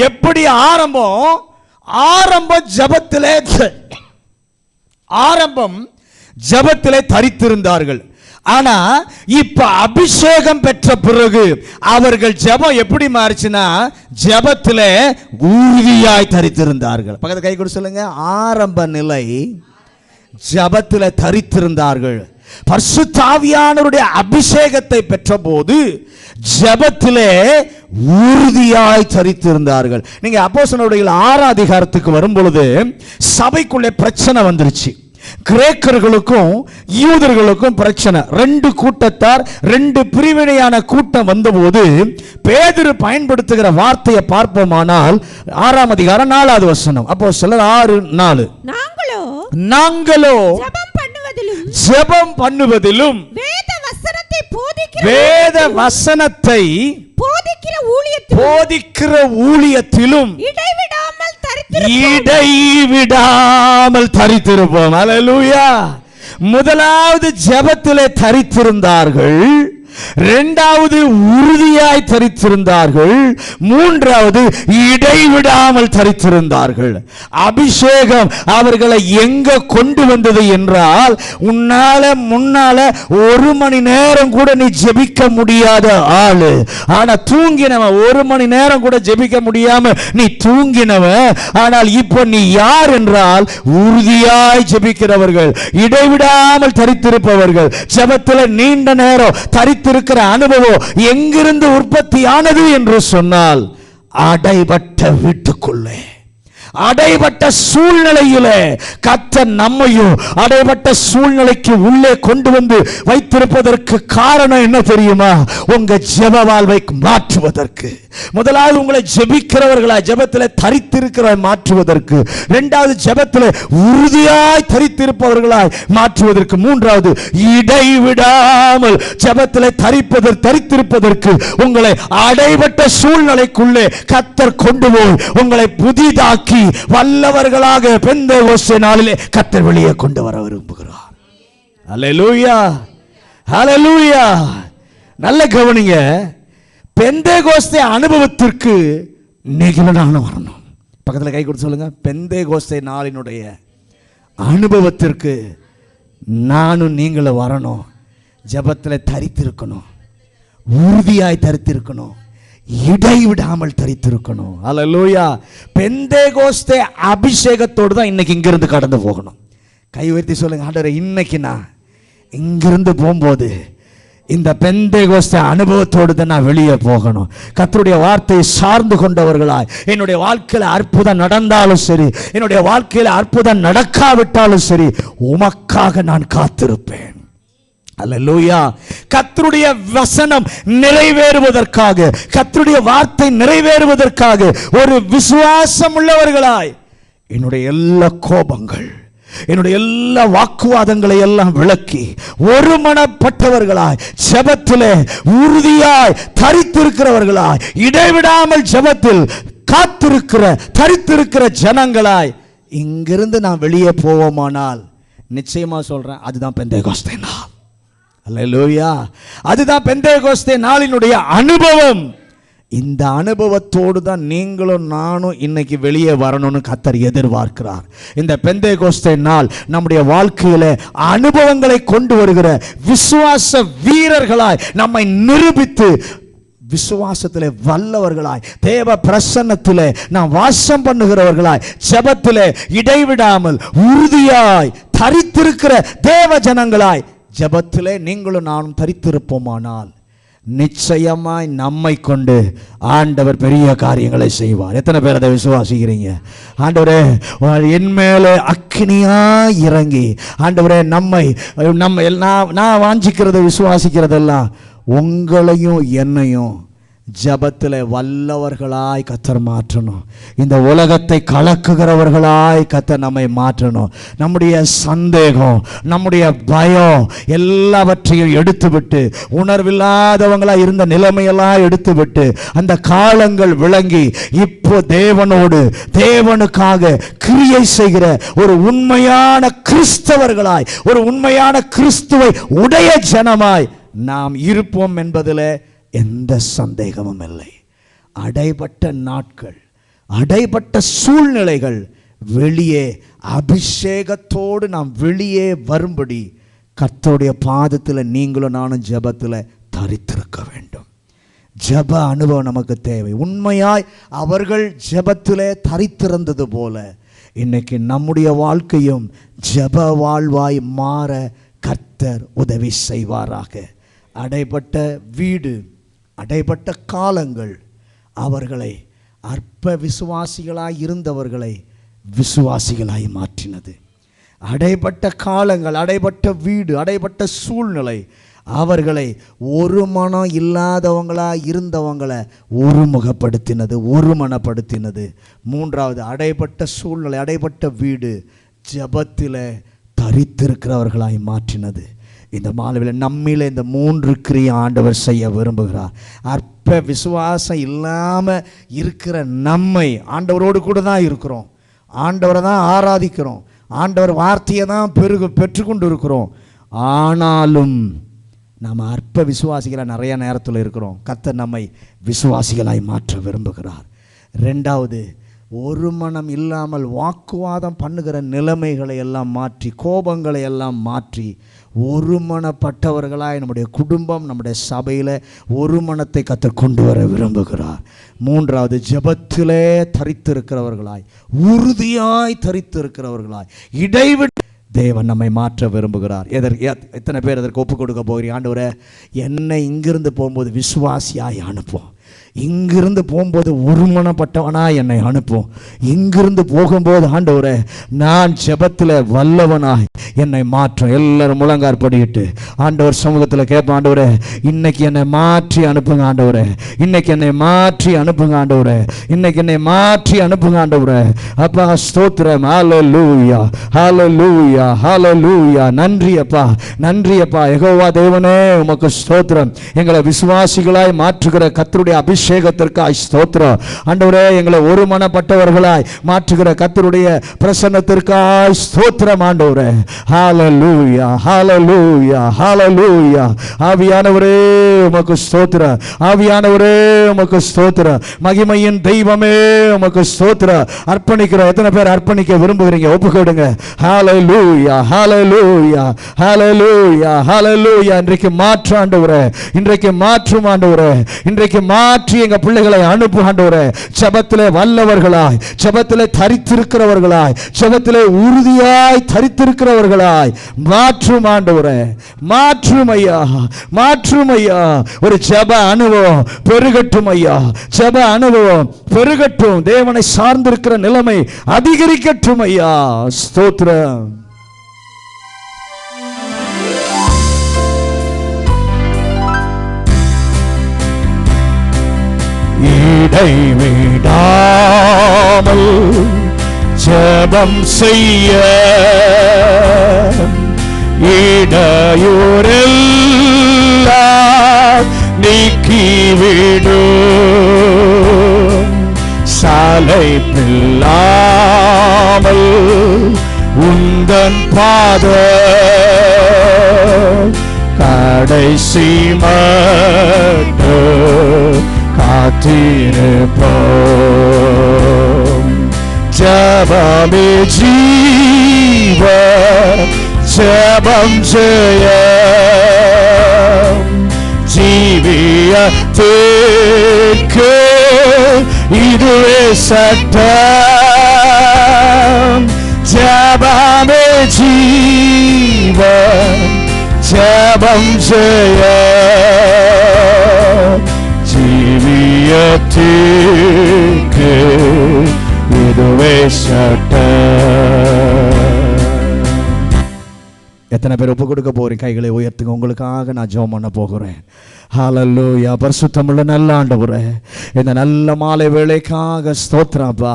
எப்படி ஆரம்பம் ஜெபத்திலே தரித்திருந்தார்கள். ஆனா இப்ப அபிஷேகம் பெற்ற பிறகு அவர்கள் ஜெபம் எப்படி மாறிச்சுன்னா, ஜெபத்திலே உறுதியாய் தரித்திருந்தார்கள். பக்கத்துல கை கொடுத்து சொல்லுங்க, ஆரம்ப நிலை ஜெபத்திலே தரித்திருந்தார்கள். பரிசுத்த ஆவியானவருடைய அபிஷேகத்தை பெற்ற போது ஜெபத்திலே உறுதியாய் தரித்திருந்தார்கள். நீங்க அப்போஸ்தலர்கள் 6 அதிகாரத்துக்கு வரும் பொழுது சபைக்குள்ளே பிரச்சனை வந்துருச்சு. கிரேக்கர்களுக்கும் யூதர்களுக்கும் பிரச்சனை. 2 கூட்டத்தார், 2 பிரிவினையான கூட்டம் வந்தபோது பேதுரு பயன்படுத்துகிற வார்த்தையை பார்ப்போமானால் 6 அதிகாரம் 4வது வசனம். அப்போஸ்தலர் 6:4, நாங்களோ ஜெபம் பண்ணுவதிலும் வேத வசனத்தை போதிக்கிற ஊழியத்திலும் இடைவிடாமல் தரித்திருப்போம். அல்லேலூயா. முதலாவது ஜெபத்திலே தரித்திருந்தார்கள், 2வது உறுதியாய் தரித்திருந்தார்கள், 3வது இடைவிடாமல் தரித்திருந்தார்கள். அபிஷேகம் அவர்களை எங்க கொண்டு வந்தது என்றால், முன்னால 1 மணி நேரம் கூட நீ ஜெபிக்க முடியாத ஆளு, ஆனா தூங்கினவன். 1 மணி நேரம் கூட ஜெபிக்க முடியாம நீ தூங்கினவன். ஆனால் இப்போ நீ யார் என்றால், உறுதியாய் ஜெபிக்கிறவர்கள், இடைவிடாமல் தரித்திருப்பவர்கள். ஜெபத்தில் நீண்ட நேரம் தரித்திருக்கிற அனுபவம் எங்கிருந்து உற்பத்தி ஆனது என்று சொன்னால், அடைபட்ட வீட்டுக்குள்ளே, அடைபட்ட சூழ்நிலையிலே கர்த்தர் நம்மையும் அடைபட்ட சூழ்நிலைக்கு உள்ளே கொண்டு வந்து வைத்திருப்பதற்கு காரணம் என்ன தெரியுமா? உங்க ஜெப வாழ்வை மாற்றுவதற்கு, முதலாவது உங்களை ஜெபிக்கிறவர்களாய், ஜெபத்தில் தரித்திருக்கிறவரை மாற்றுவதற்கு. இரண்டாவது ஜெபத்தில் உறுதியாய் தரித்திருப்பவர்களாய் மாற்றுவதற்கு. மூன்றாவது இடைவிடாமல் ஜெபத்தில் தரித்திருப்பதற்கு உங்களை அடைபட்ட சூழ்நிலைக்குள்ளே கர்த்தர் கொண்டு போய் உங்களை புதிதாக்கி வல்லவர்களாக பெந்தேகோஸ்தே நாளிலே கர்த்தர் வெளியே கொண்டு வர விரும்புகிறார். அல்லேலூயா, அல்லேலூயா. நல்ல கவனிங்க, பெந்தேகோஸ்தே அனுபவத்திற்கு நீங்களும் நானும் வரணும். பக்கத்தில் கை கொடுத்து சொல்லுங்க, பெந்தேகோஸ்தே நாளினுடைய அனுபவத்திற்கு நானும் நீங்களும் வரணும். ஜெபத்தில் தரித்திருக்கணும், உறுதியாய் தரித்திருக்கணும், இடைவிடாமல் தரித்திருக்கணும். அல்லேலூயா. பெந்தேகோஸ்தே அபிஷேகத்தோடு தான் இன்னைக்கு இங்கிருந்து கடந்து போகணும். கை உயர்த்தி சொல்லுங்க, ஆண்டவரே இன்னைக்கு நான் இங்கிருந்து போகும்போது இந்த பெந்தேகோஸ்தே அனுபவத்தோடு தான் நான் வெளியே போகணும். கர்த்தருடைய வார்த்தையை சார்ந்து கொண்டவர்களாய், என்னுடைய வாழ்க்கையில் அற்புதம் நடந்தாலும் சரி, என்னுடைய வாழ்க்கையில் அற்புதம் நடக்காவிட்டாலும் சரி, உமக்காக நான் காத்திருப்பேன். அல்லேலூயா. கர்த்தருடைய வசனம் நிறைவேறுவதற்காக, கர்த்தருடைய வார்த்தை நிறைவேறுவதற்காக ஒரு விசுவாசம் உள்ளவர்களாய் என்னுடைய எல்லா கோபங்கள், என்னுடைய எல்லா வாக்குவாதங்களை எல்லாம் விளக்கி ஒருமனப்பட்டவர்களாய், ஜெபத்திலே உறுதியாய் தரித்திருக்கிறவர்களாய், இடைவிடாமல் ஜெபத்தில் தரித்திருக்கிற ஜனங்களாய் இங்கிருந்து நான் வெளியே போவோமானால் நிச்சயமா சொல்றேன், அதுதான் பெந்தேகோஸ்தே நாள். அல்லேலூயா. அதுதான் பெந்தேகோஸ்தே நாளினுடைய அனுபவம். இந்த அனுபவத்தோடு தான் நீங்களும் நானும் இன்னைக்கு வெளியே வரணும்னு கர்த்தர் எதிர்பார்க்கிறார். இந்த பெந்தேகோஸ்தே நாள் நம்முடைய வாழ்க்கையில அனுபவங்களை கொண்டு வருகிற விசுவாச வீரர்களாய் நம்மை நிரூபித்து விசுவாசத்திலே வல்லவர்களாய், தேவ பிரசன்னத்திலே நாம் வாசம் பண்ணுகிறவர்களாய், ஜெபத்திலே இடைவிடாமல் உறுதியாய் தரித்திருக்கிற தேவ ஜனங்களாய் ஜெபத்திலே நீங்களும் நானும் தரித்திருப்போமானால் நிச்சயமாய் நம்மை கொண்டு ஆண்டவர் பெரிய காரியங்களை செய்வார். எத்தனை பேர் அதை விசுவாசிக்கிறீங்க? ஆண்டவரே என் மேலே அக்கினியா இறங்கி, ஆண்டவரே நம்ம நான் வாஞ்சிக்கிறத விசுவாசிக்கிறதெல்லாம் உங்களையும் என்னையும் ஜபத்தில் வல்லவர்களாய் கர்த்தர் மாற்றணும். இந்த உலகத்தை கலக்குகிறவர்களாய் கர்த்தர் நம்மை மாற்றணும். நம்முடைய சந்தேகம், நம்முடைய பயம் எல்லாவற்றையும் எடுத்துவிட்டு, உணர்வில்லாதவங்களாக இருந்த நிலைமையெல்லாம் எடுத்துவிட்டு, அந்த காலங்கள் விளங்கி இப்போ தேவனுக்காக கிரியை செய்கிற ஒரு உண்மையான கிறிஸ்தவர்களாய், ஒரு உண்மையான கிறிஸ்துவை உடைய ஜனமாய் நாம் இருப்போம் என்பதில் எந்த சந்தேகமும் இல்லை. அடைபட்ட நாட்கள், அடைபட்ட சூழ்நிலைகள் வெளியே அபிஷேகத்தோடு நாம் வெளியே வரும்படி கர்த்தருடைய பாதத்தில் நீங்களும் நானும் ஜெபத்தில் தரித்திருக்க வேண்டும். ஜெப அனுபவம் நமக்கு தேவை. உண்மையாய் அவர்கள் ஜெபத்திலே தரித்திருந்தது போல இன்னைக்கு நம்முடைய வாழ்க்கையும் ஜெப வாழ்வாய் மாற கர்த்தர் உதவி செய்வாராக. அடைபட்ட வீடு, அடைபட்ட காலங்கள் அவர்களை அற்ப விசுவாசிகளாய் இருந்தவர்களை விசுவாசிகளாய் மாற்றினது. அடைபட்ட காலங்கள், அடைபட்ட வீடு, அடைபட்ட சூழ்நிலை அவர்களை ஒரு மனம் இல்லாதவங்களாய் இருந்தவங்களை ஒருமுகப்படுத்தினது, ஒருமனப்படுத்தினது. மூன்றாவது, அடைபட்ட சூழ்நிலை, அடைபட்ட வீடு ஜெபத்தில் தரித்திருக்கிறவர்களாய் மாற்றினது. இந்த மாலையில் நம்மில் இந்த 3 கிரியை ஆண்டவர் செய்ய விரும்புகிறார். அற்ப விசுவாசம் இல்லாமல் இருக்கிற நம்மை, ஆண்டவரோடு கூட தான் இருக்கிறோம், ஆண்டவரை தான் ஆராதிக்கிறோம், ஆண்டவர் வார்த்தையை தான் பெற்றுக்கொண்டு இருக்கிறோம். ஆனாலும் நாம் அற்ப விசுவாசிகளாக நிறைய நேரத்தில் இருக்கிறோம். கர்த்தர் நம்மை விசுவாசிகளாய் மாற்ற விரும்புகிறார். ரெண்டாவது, ஒரு மனம் இல்லாமல் வாக்குவாதம் பண்ணுகிற நிலைமைகளை எல்லாம் மாற்றி, கோபங்களை எல்லாம் மாற்றி ஒருமனப்பட்டவர்களாய் நம்முடைய குடும்பம், நம்முடைய சபையில் ஒரு மனத்தை கர்த்தர் கொண்டு வர விரும்புகிறார். மூன்றாவது, ஜெபத்திலே தரித்திருக்கிறவர்களாய், உறுதியாய் தரித்திருக்கிறவர்களாய், இடைவிட்டு தேவன் நம்மை மாற்ற விரும்புகிறார். எத்தனை பேர் அதற்கு ஒப்பு கொடுக்க போகிறீங்க? ஆண்டவரே, என்னை இங்கிருந்து போகும்போது விசுவாசியாய் அனுப்பும், இங்கிருந்து போகும்போது ஒருமனப்பட்டவனா என்னை அனுப்பும். இங்கிருந்து போகும்போது ஆண்டவரே நான் ஜெபத்தில் வல்லவனாய் என்னை மாற்றும். எல்லாரும் முழங்கார் படிட்டு ஆண்டவர் சமூகத்தில் கேட்பேன், ஆண்டவரே இன்னைக்கு என்னை மாற்றி அனுப்புங்க ஆண்டவரே, இன்னைக்கு என்னை மாற்றி அனுப்புங்க ஆண்டவரே, இன்னைக்கு என்னை மாற்றி அனுப்புங்க ஆண்டவரே. அப்பா ஸ்தோத்திரம். ஹல்லேலூயா ஹல்லேலூயா ஹல்லேலூயா. நன்றி அப்பா, நன்றி அப்பா. யெகோவா தேவனே உமக்கு ஸ்தோத்திரம். எங்களை விசுவாசிகளாய் மாற்றுகிற கர்த்தருடைய அபிஷேகத்திற்காய் ஸ்தோத்திரம் ஆண்டவரே. எங்களை ஒருமனப்பட்டவர்களாய் மாற்றுகிற கர்த்தருடைய பிரசன்னத்திற்காய் ஸ்தோத்திரம் ஆண்டவரே. ஹல்லேலூயா ஹல்லேலூயா ஹல்லேலூயா. ஆவியானவரே உமக்கு ஸ்தோத்திரம், ஆவியானவரே உமக்கு ஸ்தோத்திரம். மகிமையின் தெய்வமே உமக்கு ஸ்தோத்திரம். அர்ப்பணிக்கிற எத்தனை பேர் அர்ப்பணிக்க விரும்புகிறீங்க? ஒப்புக்கொடுங்க. ஹல்லேலூயா ஹல்லேலூயா ஹல்லேலூயா ஹல்லேலூயா. இன்றைக்கு மாற்று ஆண்டவரே, இன்றைக்கு மாற்றும் ஆண்டவரே, இன்றைக்கு மாற்றி எங்க பிள்ளைகளை அனுப்பு ஆண்டவரே. ஜெபத்திலே வல்லவர்களாய், ஜெபத்திலே தரித்திருக்கிறவர்களாய், ஜெபத்திலே உறுதியாய் தரித்திருக்கிறவர்களாய் மாற்றும் ஆண்டவரே. மாற்றும் ஐயா, மாற்றும் ஐயா. ஒரு ஜெப அனுபவம் பெருகட்டும் ஐயா, ஜெப அனுபவம் பெருகட்டும். தேவனை சார்ந்திருக்கிற நிலைமை அதிகரிக்கட்டும் ஐயா. ஸ்தோத்திரம். இடைவிடாமல் ஜெபம் செய்ய இடையூறெல்லாம் நீக்கிவிடும். சளைப்பில்லாமல் உந்தன் பாதம் கடைசி மட்டும் காத்திருப்போம். ஜெபமே ஜீவ, ஜெபம் ஜெயம். ஜீவியத்திற்கு இதுவே சட்டம். ஜெபமே ஜீவ, ஜெபம் ஜெயம். ஜீவியத்திற்கு இதுவே சட்டம். எத்தனை பேர் ஒப்பு கொடுக்க போறீங்க? கைகளை உயர்த்துங்க. உங்களுக்காக நான் ஜெபம் பண்ண போகிறேன். ஹல்லேலூயா. பரிசுத்தமுள்ள நல்ல ஆண்டவரே, இந்த நல்ல மாலை வேளைக்காக ஸ்தோத்திரப்பா.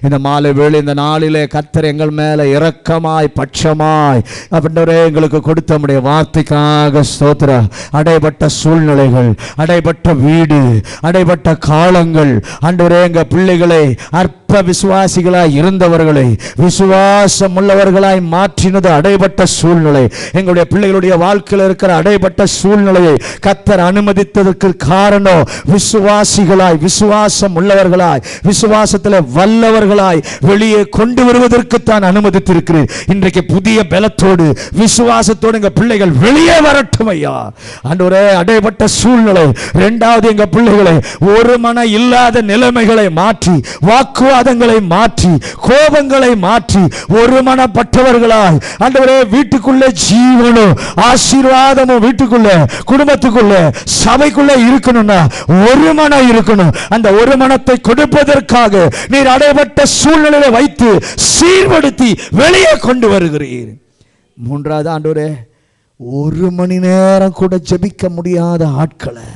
இந்த மாலை வேளை இந்த நாளிலே கர்த்தர் எங்கள் மேலே இரக்கமாய் பட்சமாய் அப்படின்றவரே எங்களுக்கு கொடுத்த நம்முடைய வார்த்தைக்காக ஸ்தோத்திரம். அடைபட்ட சூழ்நிலைகள், அடைபட்ட வீடு, அடைபட்ட காலங்கள் ஆண்டவரே எங்கள் பிள்ளைகளை அற்ப விசுவாசிகளாய் இருந்தவர்களை விசுவாசம் உள்ளவர்களாய் மாற்றினது அடைபட்ட சூழ்நிலை. எங்களுடைய பிள்ளைகளுடைய வாழ்க்கையில் இருக்கிற அடைபட்ட சூழ்நிலையை கர்த்தர் அனுமதித்ததற்கு காரணம் விசுவாசிகளாய், விசுவாசம் உள்ளவர்களாய், விசுவாசத்தில் வல்லவர்களாய் வெளியே கொண்டு வருவதற்கு தான் அனுமதித்திருக்கிறேன். இன்றைக்கு புதிய பலத்தோடு விசுவாசத்தோடு எங்க பிள்ளைகள் வெளியே வரட்டும் ஐயா. ஆண்டவரே அடைபட்ட சூழ்நிலை, இரண்டாவது எங்க பிள்ளைகளை ஒரு மன இல்லாத நிலைமைகளை மாற்றி, வாக்குவாதங்களை மாற்றி, கோபங்களை மாற்றி ஒரு மனப்பட்டவர்களாய் ஆண்டவரே வீட்டுக்குள்ளே ஜீவனும் ஆசீர்வாதமும் வீட்டுக்குள்ளே குடும்பத்துக்குள்ளே சபைக்குள்ள இருக்கணும்னா ஒரு மனம் இருக்கணும். அந்த ஒரு மனத்தை கொடுப்பதற்காக நீர் அடைபட்ட சூழ்நிலையை வைத்து சீர்படுத்தி வெளியே கொண்டு வருகிறீர். மூன்றாவது ஆண்டவரே, ஒரு மணி நேரம் கூட ஜெபிக்க முடியாத ஆட்களை,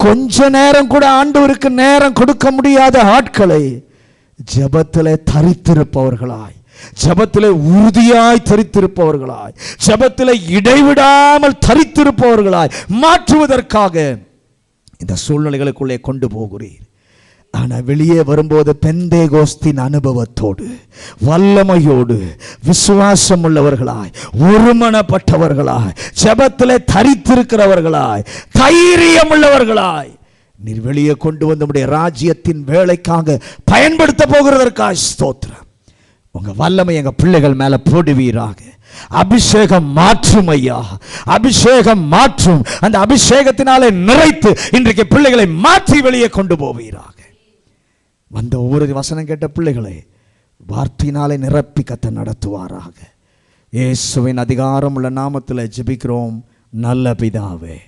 கொஞ்ச நேரம் கூட ஆண்டவருக்கு நேரம் கொடுக்க முடியாத ஆட்களை ஜெபத்திலே தரித்திருப்பவர்களாய், ஜெபத்திலே உறுதியாய் தரித்திருப்பவர்களாய், ஜெபத்திலே இடைவிடாமல் தரித்திருப்பவர்களாய் மாற்றுவதற்காக இந்த சூழ்நிலைகளுக்குள்ளே கொண்டு போகிறீர். ஆனால் வெளியே வரும்போது பெந்தேகோஸ்தின் அனுபவத்தோடு, வல்லமையோடு, விசுவாசம் உள்ளவர்களாய், ஒருமனப்பட்டவர்களாய், ஜெபத்திலே தரித்திருக்கிறவர்களாய், தைரியம் உள்ளவர்களாய் நீர் வெளியே கொண்டு வந்து நம்முடைய ராஜ்யத்தின் வேலைக்காக பயன்படுத்த போகிறதற்காக ஸ்தோத்திரம். உங்க வல்லமை எங்க பிள்ளைகள் மேல போடுவீராக. அபிஷேகம் மாற்றும் ஐயா, அபிஷேகம் மாற்றும். அந்த அபிஷேகத்தினாலே நிறைத்து இன்றைக்கு பிள்ளைகளை மாற்றி வெளியே கொண்டு போவீராக. வந்த ஒவ்வொரு வசனம் கேட்ட பிள்ளைகளை வார்த்தையினாலே நிரப்பி கத்த நடத்துவாராக. இயேசுவின் அதிகாரம் உள்ள நாமத்தில் ஜெபிக்கிறோம் நல்ல பிதாவே.